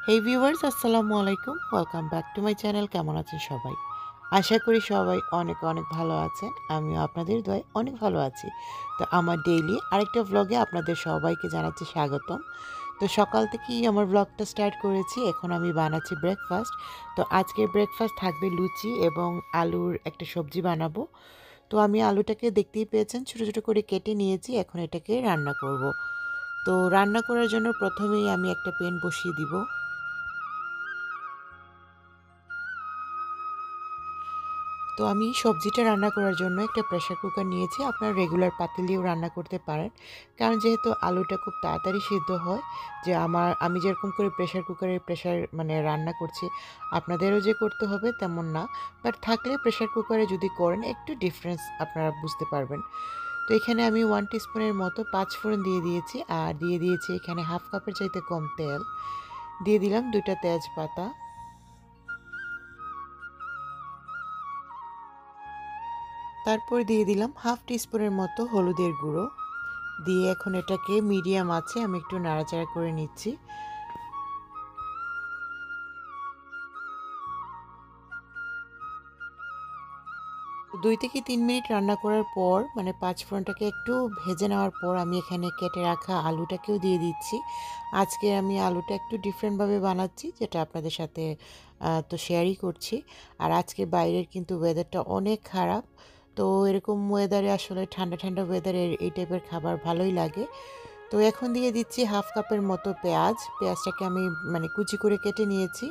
হেই viewers, আসসালামু আলাইকুম। Welcome back to my channel. কেমন আছেন সবাই? আশা করি সবাই অনেক অনেক ভালো আছেন। আমিও আপনাদের দোয়ায় অনেক ভালো আছি। তো আমার ডেইলি আরেকটা ভ্লগে আপনাদের সবাইকে জানাচ্ছি স্বাগতম। তো সকাল থেকেই আমার ভ্লগটা স্টার্ট করেছি। এখন আমি বানাচ্ছি ব্রেকফাস্ট। তো আজকের ব্রেকফাস্ট থাকবে লুচি এবং আলুর একটা সবজি বানাবো। তো আমি আলুটাকে দেখতেই পেয়েছেন ছোট ছোট করে কেটে নিয়েছি। এখন এটাকে রান্না করব। তো রান্না করার জন্য প্রথমেই আমি একটা প্যান বসিয়ে দিব। তো আমি সবজিটা রান্না করার জন্য একটা প্রেসার কুকার নিয়েছি। আপনারা রেগুলার পাতিল দিয়েও রান্না করতে পারেন। কারণ যেহেতু আলুটা খুব তাড়াতাড়ি সিদ্ধ হয়, যে আমি যেরকম করে প্রেসার কুকারে রান্না করছি, আপনাদেরও যে করতে হবে তেমন না। বাট থাকলে প্রেসার কুকারে যদি করেন একটু ডিফারেন্স আপনারা বুঝতে পারবেন। তো এখানে আমি 1 টিস্পুনের মতো পাঁচফোড়ন দিয়ে দিয়েছি, আর দিয়ে দিয়েছি এখানে হাফ কাপের চাইতে কম তেল। দিয়ে দিলাম 2টা তেজপাতা। তারপর দিয়ে দিলাম হাফ টিস্পুনের মতো হলুদের গুঁড়ো। দিয়ে এখন এটাকে মিডিয়াম আছে আমি একটু নাড়াচাড়া করে নিচ্ছি। 2 থেকে 3 মিনিট রান্না করার পর পাঁচ ফোড়নটাকে একটু ভেজে নেওয়ার পর আমি এখানে কেটে রাখা আলুটাকেও দিয়ে দিচ্ছি। আজকে আমি আলুটা একটু ডিফারেন্টভাবে বানাচ্ছি, যেটা আপনাদের সাথে তো শেয়ারই করছি। আর আজকে বাইরের কিন্তু ওয়েদারটা অনেক খারাপ। তো এরকম ওয়েদারে আসলে ঠান্ডা ঠান্ডা ওয়েদারে এই টাইপের খাবার ভালোই লাগে। তো এখন দিয়ে দিচ্ছি হাফ কাপের মতো পেঁয়াজ। পেঁয়াজটাকে আমি কুচি করে কেটে নিয়েছি।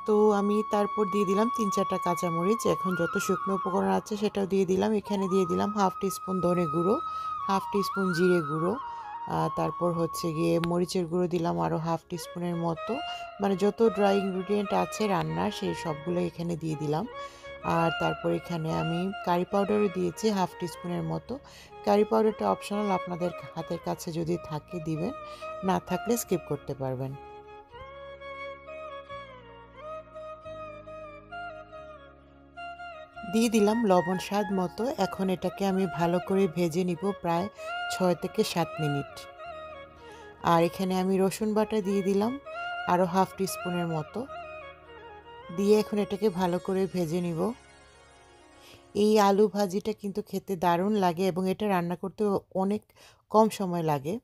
তো আমি তারপর দিয়ে দিলাম 3-4টা কাঁচামরিচ। এখন যত শুকনো উপকরণ আছে সেটাও দিয়ে দিলাম। এখানে দিয়ে দিলাম হাফ টিস্পুন ধনে গুঁড়ো, হাফ টিস্পুন জিরে গুঁড়ো, তারপর হচ্ছে গিয়ে মরিচের গুঁড়ো দিলাম আরও হাফ টিস্পুনের মতো। যত ড্রাই ইনগ্রিডিয়েন্ট আছে রান্নার সেই সবগুলো এখানে দিয়ে দিলাম। আর তারপর এখানে আমি কারি পাউডারও দিয়েছি হাফ টিস্পুনের মতো। কারি পাউডারটা অপশনাল, আপনাদের হাতের কাছে যদি থাকে দিবেন, না থাকলে স্কিপ করতে পারবেন। দিয়ে দিলাম লবণ স্বাদ মতো। এখন এটাকে আমি ভালো করে ভেজে নিব প্রায় 6 থেকে 7 মিনিট। আর এখানে আমি রসুন বাটা দিয়ে দিলাম আরও হাফ টিস্পুনের মতো। দিয়ে এখন এটাকে ভালো করে ভেজে নিব। এই আলু ভাজিটা কিন্তু খেতে দারুণ লাগে এবং এটা রান্না করতে অনেক কম সময় লাগে।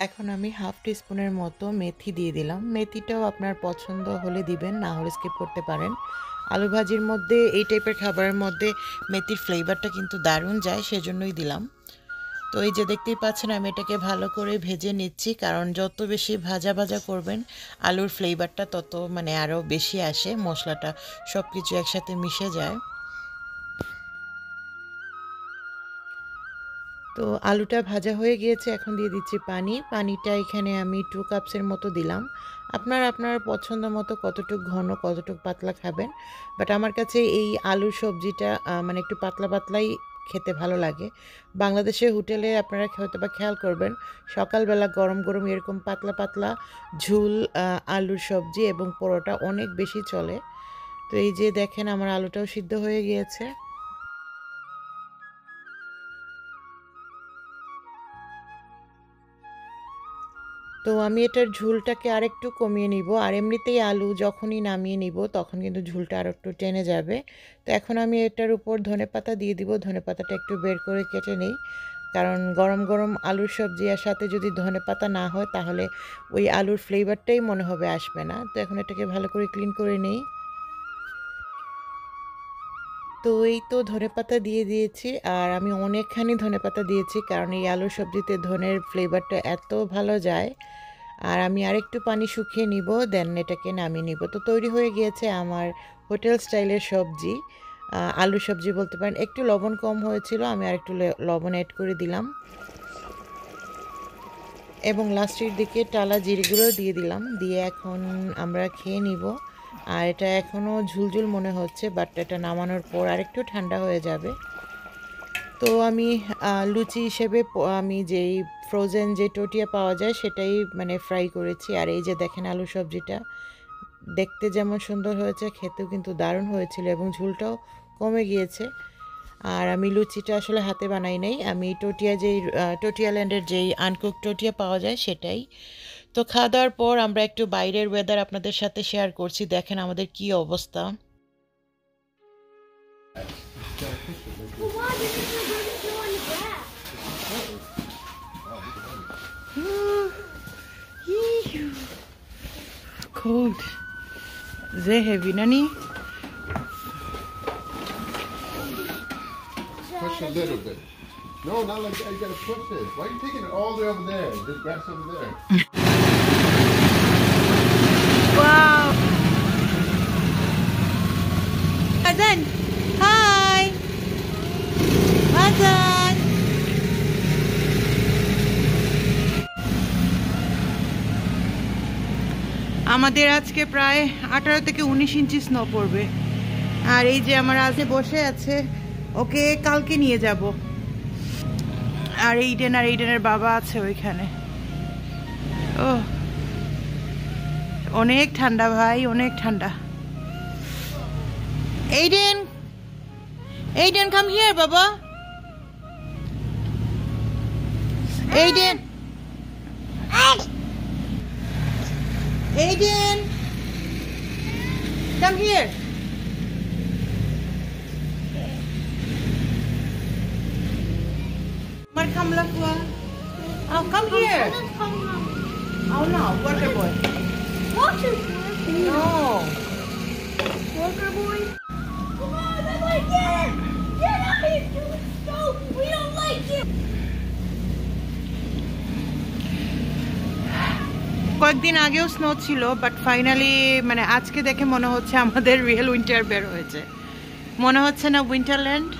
এখন আমি হাফ টিস্পুনের মতো মেথি দিয়ে দিলাম। মেথিটাও আপনার পছন্দ হলে দিবেন, না হলে স্কিপ করতে পারেন। আলু ভাজির মধ্যে এই টাইপের খাবারের মধ্যে মেথির ফ্লেভারটা কিন্তু দারুণ যায়, সেজন্যই দিলাম। তো এই যে দেখতেই পাচ্ছেন আমি এটাকে ভালো করে ভেজে নিচ্ছি, কারণ যত বেশি ভাজা ভাজা করবেন আলুর ফ্লেভারটা তত আরও বেশি আসে, মশলাটা সব কিছু একসাথে মিশে যায়। তো আলুটা ভাজা হয়ে গিয়েছে, এখন দিয়ে দিচ্ছি পানি। পানিটা এখানে আমি 2 কাপসের মতো দিলাম। আপনার পছন্দ মতো কতটুক ঘন কতটুক পাতলা খাবেন। বাট আমার কাছে এই আলুর সবজিটা একটু পাতলা পাতলাই খেতে ভালো লাগে। বাংলাদেশের হোটেলে আপনারা হয়তোবা খেয়াল করবেন, সকালবেলা গরম গরম এরকম পাতলা পাতলা ঝুল আলুর সবজি এবং পরোটা অনেক বেশি চলে। তো এই যে দেখেন আমার আলুটাও সিদ্ধ হয়ে গিয়েছে। তো আমি এটার ঝোলটাকে আরেকটু কমিয়ে নিব। আর এমনিতেই আলু যখনই নামিয়ে নিব তখন কিন্তু ঝোলটা আরও একটু টেনে যাবে। তো এখন আমি এটার উপর ধনেপাতা দিয়ে দিব। ধনেপাতাটা একটু বের করে কেটে নেই, কারণ গরম গরম আলুর সবজি আর সাথে যদি ধনেপাতা না হয় তাহলে ওই আলুর ফ্লেভারটাই মনে হবে আসবে না। তো এখন এটাকে ভালো করে ক্লিন করে নেই। তো এই তো ধনেপাতা দিয়ে দিয়েছি, আর আমি অনেকখানি ধনেপাতা দিয়েছি, কারণ এই আলুর সবজিতে ধনের ফ্লেভারটা এত ভালো যায়। আর আমি আরেকটু পানি শুকিয়ে নিব, দেন এটাকে নামিয়ে নিব। তো তৈরি হয়ে গিয়েছে আমার হোটেল স্টাইলের সবজি। আলু সবজি বলতে পারেন। একটু লবণ কম হয়েছিল, আমি আরেকটু লবণ অ্যাড করে দিলাম এবং লাস্টের দিকে টালা জিরে গুঁড়ো দিয়ে দিলাম। দিয়ে এখন আমরা খেয়ে নিব। আর এটা এখনও ঝুলঝুল মনে হচ্ছে, বাট এটা নামানোর পর আরেকটু ঠান্ডা হয়ে যাবে। তো আমি লুচি হিসেবে আমি যেই ফ্রোজেন যে টোটিয়া পাওয়া যায় সেটাই ফ্রাই করেছি। আর এই যে দেখেন আলু সবজিটা দেখতে যেমন সুন্দর হয়েছে খেতেও কিন্তু দারুণ হয়েছিল এবং ঝোলটাও কমে গিয়েছে। আর আমি লুচিটা আসলে হাতে বানাই নাই, আমি টোটিয়াল্যান্ডের যেই আনকুক টোটিয়া পাওয়া যায় সেটাই। তো খাওয়া দাওয়ার পর আমরা একটু বাইরের ওয়েদার আপনাদের সাথে শেয়ার করছি, দেখেন আমাদের কি অবস্থা। Cold. Sehr heavy, Nani? Push a little bit. No, not like that. You gotta push it. Why are you taking it all the way over there? There's grass over there. Wow. Azan. Hi. Azan. আমাদের আজকে প্রায় 18 থেকে 19 ইঞ্চি snow পড়বে। আর এই যে আমার আজকে বসে আছে, ওকে কালকে নিয়ে যাব। আর এইডেনের বাবা আছে ওইখানে। ও অনেক ঠান্ডা ভাই, অনেক ঠান্ডা। এইডেন কাম হিয়ার বাবা। Aiden come here. Mar kamla kuwa. Oh, come here. Oh no, water boy. Water boy? No. Water boy? Come on, I like it! Get out of here! No, we don't like you! কয়েকদিন আগেও snow ছিল, but finally মানে আজকে দেখে মনে হচ্ছে আমাদের real winter বের হয়েছে, মনে হচ্ছে না Winterland.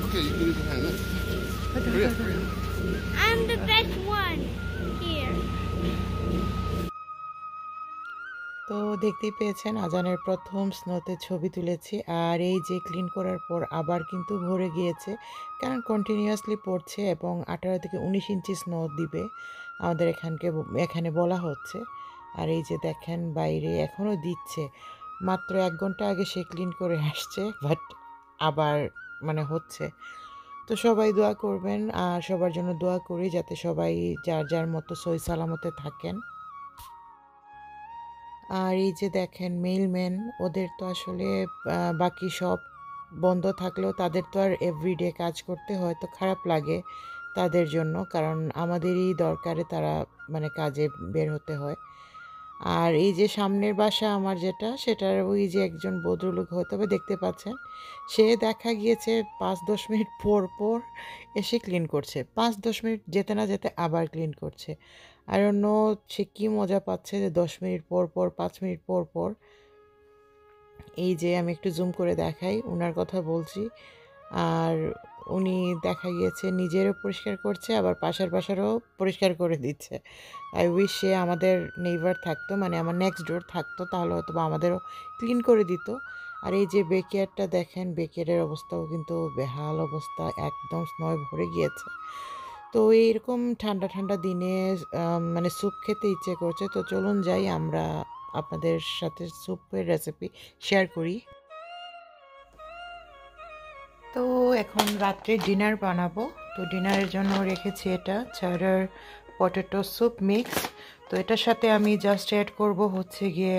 Okay, you can use your hand. Look. Hurry up, hurry up. I'm the best one here. তো দেখতেই পেয়েছেন আজানের প্রথম স্নোতে ছবি তুলেছি। আর এই যে ক্লিন করার পর আবার কিন্তু ভরে গিয়েছে, কারণ কন্টিনিউয়াসলি পড়ছে এবং 18 থেকে 19 ইঞ্চি স্নো দিবে আমাদের এখানে বলা হচ্ছে। আর এই যে দেখেন বাইরে এখনও দিচ্ছে, মাত্র 1 ঘন্টা আগে সে ক্লিন করে আসছে, বাট আবার মানে হচ্ছে। তো সবাই দোয়া করবেন, আর সবার জন্য দোয়া করি যাতে সবাই যার যার মতো সহি সালামতে থাকেন। আর এই যে দেখেন মেইলম্যান, ওদের তো আসলে বাকি সব বন্ধ থাকলেও তাদের তো আর এভরিডে কাজ করতে হয়, তো খারাপ লাগে তাদের জন্য, কারণ আমাদেরই দরকারে তারা মানে কাজে বের হতে হয়। আর এই যে সামনের বাসা আমার যেটা, সেটার ওই যে একজন ভদ্রলোক হয়তো বা দেখতে পাচ্ছেন, সে দেখা গিয়েছে 5-10 মিনিট পর পর এসে ক্লিন করছে, 5-10 মিনিট যেতে না যেতে আবার ক্লিন করছে। আর অন্য সে কী মজা পাচ্ছে যে 10 মিনিট পর পর 5 মিনিট পর পর। এই যে আমি একটু জুম করে দেখাই, ওনার কথা বলছি। আর উনি দেখা গিয়েছে নিজেরও পরিষ্কার করছে, আবার পাশেরও পরিষ্কার করে দিচ্ছে। আই উইশ সে আমাদের নেইবার থাকতো, মানে আমার নেক্সট ডোর থাকতো, তাহলে হয়তো বা আমাদেরও ক্লিন করে দিত। আর এই যে বেকিয়ারটা দেখেন, বেকিয়ারের অবস্থাও কিন্তু বেহাল অবস্থা, একদম স্নোয় ভরে গিয়েছে। তো এইরকম ঠান্ডা ঠান্ডা দিনে মানে স্যুপ খেতে ইচ্ছে করছে, তো চলুন যাই আমরা আপনাদের সাথে স্যুপের রেসিপি শেয়ার করি। তো এখন রাত্রে ডিনার বানাবো, তো ডিনারের জন্য রেখেছি এটা চেডার পটেটো স্যুপ মিক্স। তো এটার সাথে আমি জাস্ট অ্যাড করব হচ্ছে গিয়ে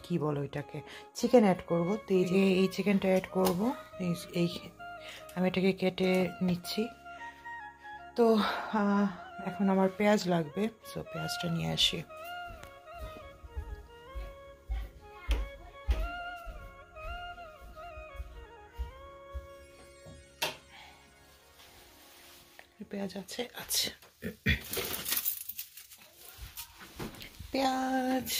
কি বলো এটাকে, চিকেন অ্যাড করব। তো এই যে এই চিকেনটা অ্যাড করব, এই আমি এটাকে কেটে নিচ্ছি। তো এখন আমার পেঁয়াজ লাগবে, সো পেঁয়াজটা নিয়ে আসি। পেঁয়াজ আছে? আচ্ছা, পেঁয়াজ।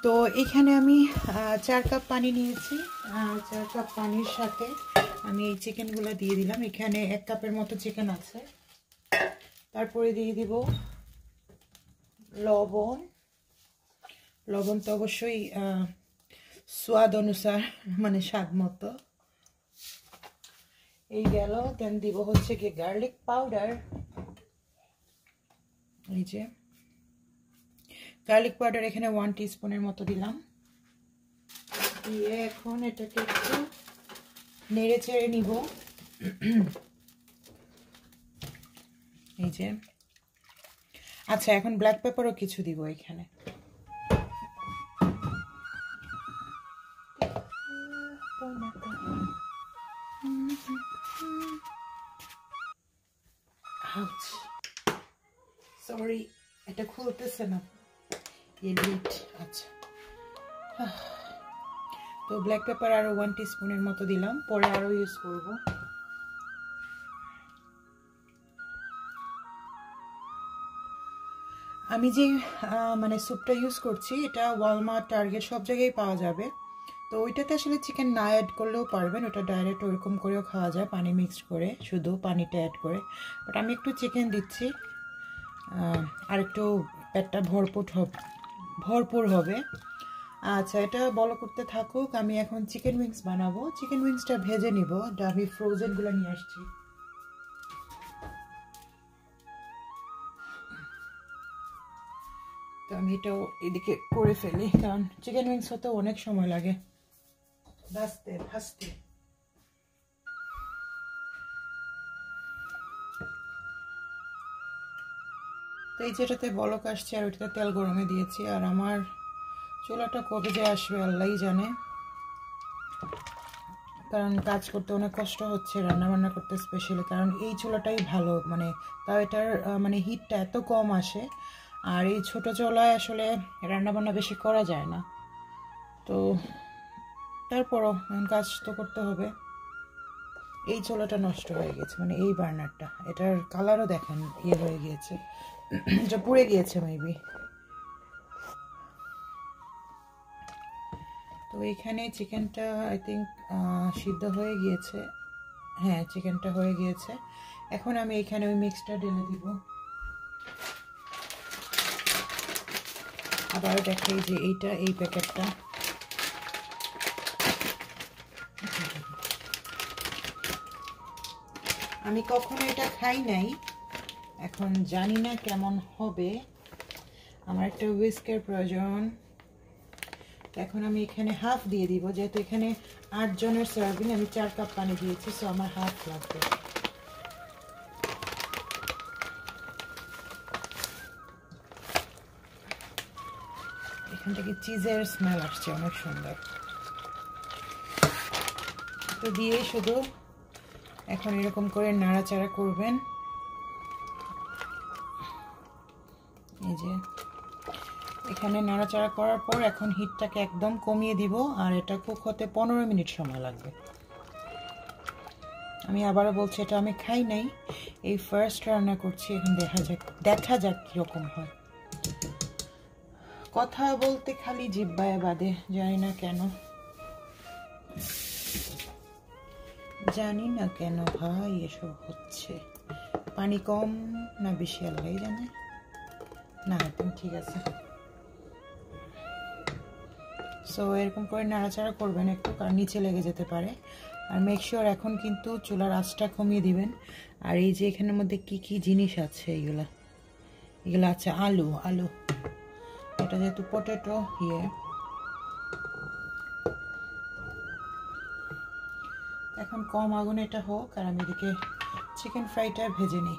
তো এখানে আমি 4 কাপ পানি নিয়েছি। 4 কাপ পানির সাথে আমি এই চিকেনগুলো দিয়ে দিলাম। এখানে 1 কাপের মতো চিকেন আছে। তারপরে দিয়ে দিব লবণ। লবণ তো অবশ্যই স্বাদ অনুসার, মানে স্বাদ মতো। এই গেল। দেন দিব হচ্ছে কি গার্লিক পাউডার। এই যে গার্লিক পাউডার এখানে 1 টিস্পুনের মতো দিলাম। দিয়ে এখন এটাকে একটু নেড়ে চেড়ে নিব। এই যে আচ্ছা, এখন ব্ল্যাক পেপারও কিছু দিব এখানে। সরি, এটা খুলতেছে না। আচ্ছা, তো ব্ল্যাক পেপার আরো 1 টিস্পুনের মতো দিলাম, পরে আরো ইউজ করব। আমি যে মানে স্যুপটা ইউজ করছি এটা ওয়ালমার্ট, টার্গেট সব জায়গায় পাওয়া যাবে। তো ওইটাতে আসলে চিকেন না অ্যাড করলেও পারবেন, ওটা ডাইরেক্ট ওরকম করেও খাওয়া যায়, পানি মিক্সড করে, শুধু পানিটা অ্যাড করে। বাট আমি একটু চিকেন দিচ্ছি, আর একটু পেটটা ভরপুর হবে। আচ্ছা, এটা বলো করতে থাকুক। আমি এখন চিকেন উইংস বানাবো। চিকেন উইংসটা ভেজে নিব। আমি ফ্রোজেনগুলো নিয়ে আসছি। তো আমি এটাও এদিকে করে ফেলি, কারণ চিকেন উইংস হতে অনেক সময় লাগে ভাজতে। তো এই যেটাতে বলক আসছে আর ওইটাতে তেল গরমে দিয়েছি। আর আমার চুলাটা কবে যে আসবে আল্লাহই জানে, কারণ কাজ করতে অনেক কষ্ট হচ্ছে, রান্নাবান্না করতে স্পেশালি। কারণ এই চুলাটাই ভালো, মানে তাও এটার মানে হিটটা এত কম আসে। আর এই ছোট চুলায় আসলে রান্নাবান্না বেশি করা যায় না। তো তারপরও কাজ তো করতে হবে। এই চুলাটা নষ্ট হয়ে গেছে, মানে এই বার্নারটা, এটার কালারও দেখেন ইয়ে হয়ে গিয়েছে, এটা পুড়ে গিয়েছে মেবি। তো এখানে চিকেনটা আই থিঙ্ক সিদ্ধ হয়ে গিয়েছে। হ্যাঁ, চিকেনটা হয়ে গিয়েছে। এখন আমি এখানে ওই মিক্সটা ঢেলে দিব। আবার দেখাই যে এইটা, এই প্যাকেটটা আমি কখনো এটা খাই নাই, এখন জানি না কেমন হবে। আমার একটা হুইস্কের প্রয়োজন। এখন আমি এখানে হাফ দিয়ে দিব, যেহেতু এখানে 8 জনের সার্ভিং, আমি 4 কাপ পানি দিয়েছি, সো আমার হাফ লাগবে। এখান থেকে চিজের স্মেল আসছে অনেক সুন্দর। তো দিয়ে শুধু এখন এরকম করে নাড়াচাড়া করবেন। এই যে এখানে নাড়াচাড়া করার পর এখন হিটটাকে একদম কমিয়ে দিব, আর এটা কুক হতে 15 মিনিট সময় লাগবে। আমি আবারও বলছি, এটা আমি খাই নাই, এই ফার্স্ট রান্না করছি। এখন দেখা যাক কিরকম হয়। কথা বলতে খালি জিহ্বায় বাদে, জানি না কেন ভাই এসব হচ্ছে। পানি কম না বেশি আল্লাহই জানে। না, একদম ঠিক আছে। সো এরকম করে নাড়াচাড়া করবেন একটু, কারণ নিচে লেগে যেতে পারে। আর মেক শিওর এখন কিন্তু চুলার আঁচটা কমিয়ে দিবেন। আর এই যে এখানের মধ্যে কি কি জিনিস আছে, এগুলো আছে আলু। এটা যেহেতু পটেটো এখন কম আগুনে এটা হোক, আর আমি এদিকে চিকেন ফ্রাইটা ভেজে নিই।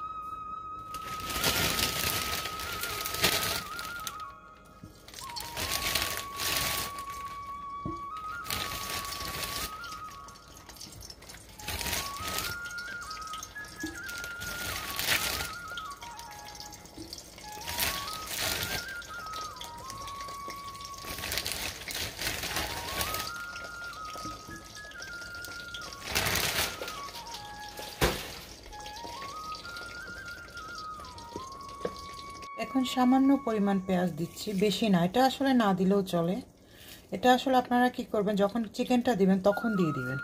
এখন সামান্য পরিমাণ পেঁয়াজ দিচ্ছি, বেশি না। এটা আসলে না দিলেও চলে। এটা আসলে আপনারা কি করবেন, যখন চিকেনটা দিবেন তখন দিয়ে দিবেন।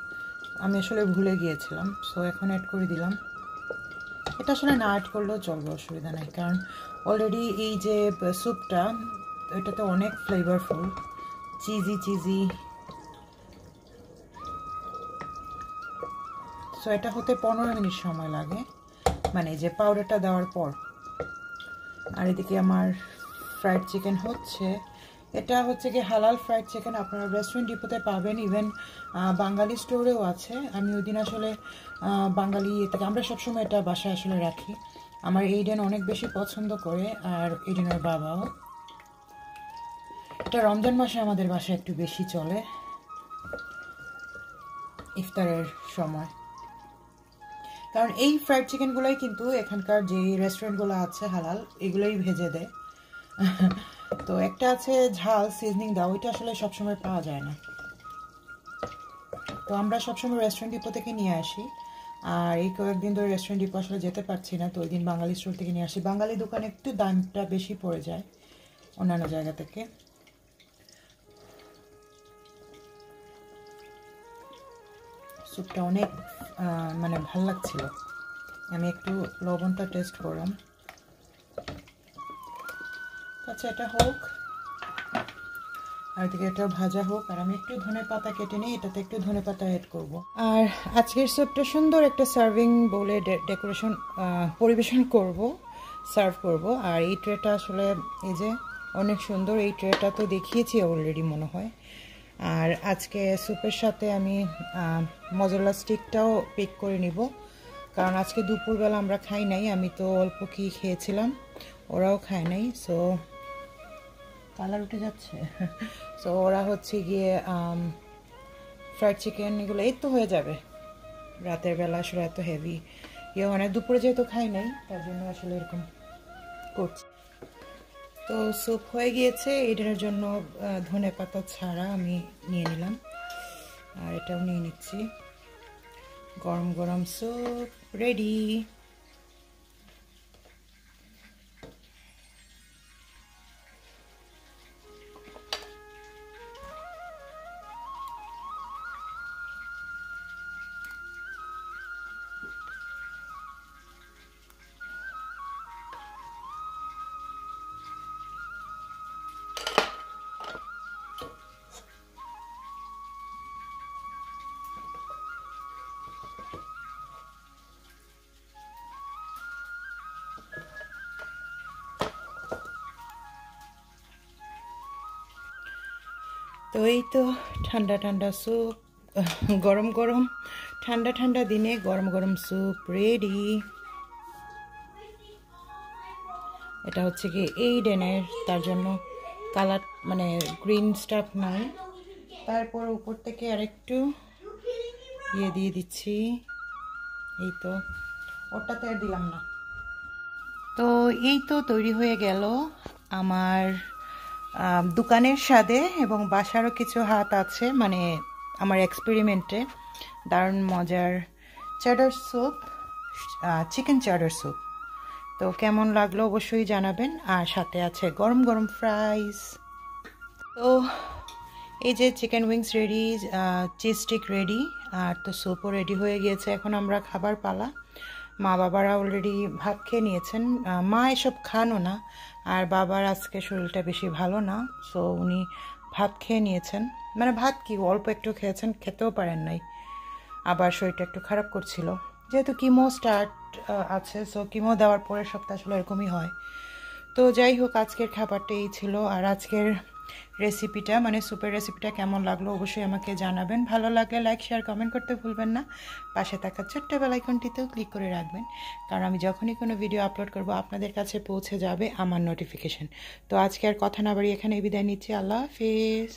আমি আসলে ভুলে গিয়েছিলাম, সো এখন অ্যাড করে দিলাম। এটা আসলে না অ্যাড করলেও চলবে, অসুবিধা নেই, কারণ অলরেডি এই যে স্যুপটা এটাতে অনেক ফ্লেভারফুল, চিজি। সো এটা হতে 15 মিনিট সময় লাগে, মানে যে পাউডারটা দেওয়ার পর। আর এদিকে আমার ফ্রাইড চিকেন হচ্ছে। এটা হচ্ছে কি হালাল ফ্রাইড চিকেন, আপনারা রেস্টুরেন্ট ডিপোতে পাবেন, ইভেন বাঙালি স্টোরেও আছে। আমি ওই দিন আসলে বাঙালি থেকে আমরা সবসময় এটা বাসায় আসলে রাখি। আমার এইডেন অনেক বেশি পছন্দ করে, আর এইডেনের বাবাও। এটা রমজান মাসে আমাদের বাসায় একটু বেশি চলে, ইফতারের সময়। কারণ এই ফ্রাইড চিকেনগুলোই কিন্তু এখানকার যে রেস্টুরেন্টগুলো আছে হালাল, এগুলোই ভেজে দেয়। তো একটা আছে ঝাল সিজনিং দাও, ওইটা আসলে সবসময় পাওয়া যায় না। তো আমরা সবসময় রেস্টুরেন্ট ডিপো থেকে নিয়ে আসি, আর এই কয়েকদিন ধরে রেস্টুরেন্ট ডিপো আসলে যেতে পারছি না, তো ওই দিন বাঙালি স্টোর থেকে নিয়ে আসি। বাঙালি দোকানে একটু দামটা বেশি পড়ে যায় অন্যান্য জায়গা থেকে। স্যুপটা অনেক মানে ভাল লাগছিল। আমি একটু লবণটা টেস্ট করলাম। আচ্ছা, এটা হোক, আর এদিকে এটা ভাজা হোক, আর আমি একটু ধনেপাতা কেটে নিই, এটাতে একটু ধনেপাতা অ্যাড করব। আর আজকের স্যুপটা সুন্দর একটা সার্ভিং বোলে ডেকোরেশন পরিবেশন করব, সার্ভ করব। আর এই ট্রেটা আসলে এই যে অনেক সুন্দর, এই ট্রেটা তো দেখিয়েছি অলরেডি মনে হয়। আর আজকে স্যুপের সাথে আমি মজলা স্টিকটাও পিক করে নিব, কারণ আজকে দুপুরবেলা আমরা খাই নাই, আমি তো অল্প কি খেয়েছিলাম, ওরাও খায় নাই। সো কালার উঠে যাচ্ছে। সো ওরা হচ্ছে গিয়ে ফ্রাইড চিকেন এগুলো এই তো হয়ে যাবে রাতের বেলা, আসলে এত হেভি মানে দুপুরে যেহেতু খাই নাই তার জন্য আসলে এরকম করছি। তো স্যুপ হয়ে গিয়েছে, এটার জন্য ধনেপাতা ছাড়া আমি নিয়ে নিলাম, আর এটাও নিয়ে নিচ্ছি। গরম গরম স্যুপ রেডি। তো এই তো ঠান্ডা ঠান্ডা স্যুপ, গরম গরম ঠান্ডা ঠান্ডা দিনে গরম গরম স্যুপ রেডি। এটা হচ্ছে কি এইডেনের, তার জন্য কালার মানে গ্রিন স্টাফ নাই। তারপর উপর থেকে আরেকটু ইয়ে দিয়ে দিচ্ছি, এই তো ওটাতে আর দিলাম না। তো এই তো তৈরি হয়ে গেল আমার দোকানের স্বাদে, এবং বাসারও কিছু হাত আছে মানে আমার এক্সপেরিমেন্টে। দারুণ মজার চাডার স্যুপ, চিকেন চাডার স্যুপ। তো কেমন লাগলো অবশ্যই জানাবেন, আর সাথে আছে গরম গরম ফ্রাইস। তো এই যে chicken wings ready, cheese stick ready, আর তো স্যুপও রেডি হয়ে গিয়েছে। এখন আমরা খাবার পালা। মা বাবারা অলরেডি ভাত খেয়ে নিয়েছেন, মা এসব খানও না, আর বাবার আজকে শরীরটা বেশি ভালো না, সো উনি ভাত খেয়ে নিয়েছেন। মানে ভাত কি অল্প একটু খেয়েছেন, খেতেও পারেন নাই, আবার শরীরটা একটু খারাপ করছিল, যেহেতু কিমো স্টার্ট আছে, সো কিমো দেওয়ার পরের সপ্তাহ আসলে এরকমই হয়। তো যাই হোক, আজকের খাবারটা এই ছিল। আর আজকের রেসিপিটা মানে স্যুপের রেসিপিটা কেমন লাগলো অবশ্যই আমাকে জানাবেন। ভালো লাগলে লাইক শেয়ার কমেন্ট করতে ভুলবেন না। পাশে থাকা ছোট্ট বেল আইকনটিতেও ক্লিক করে রাখবেন, কারণ আমি যখনই কোনো ভিডিও আপলোড করব আপনাদের কাছে পৌঁছে যাবে আমার নোটিফিকেশন। তো আজকে আর কথা না বাড়িয়ে এখানে বিদায় নিচ্ছি। আল্লাহ হাফিজ।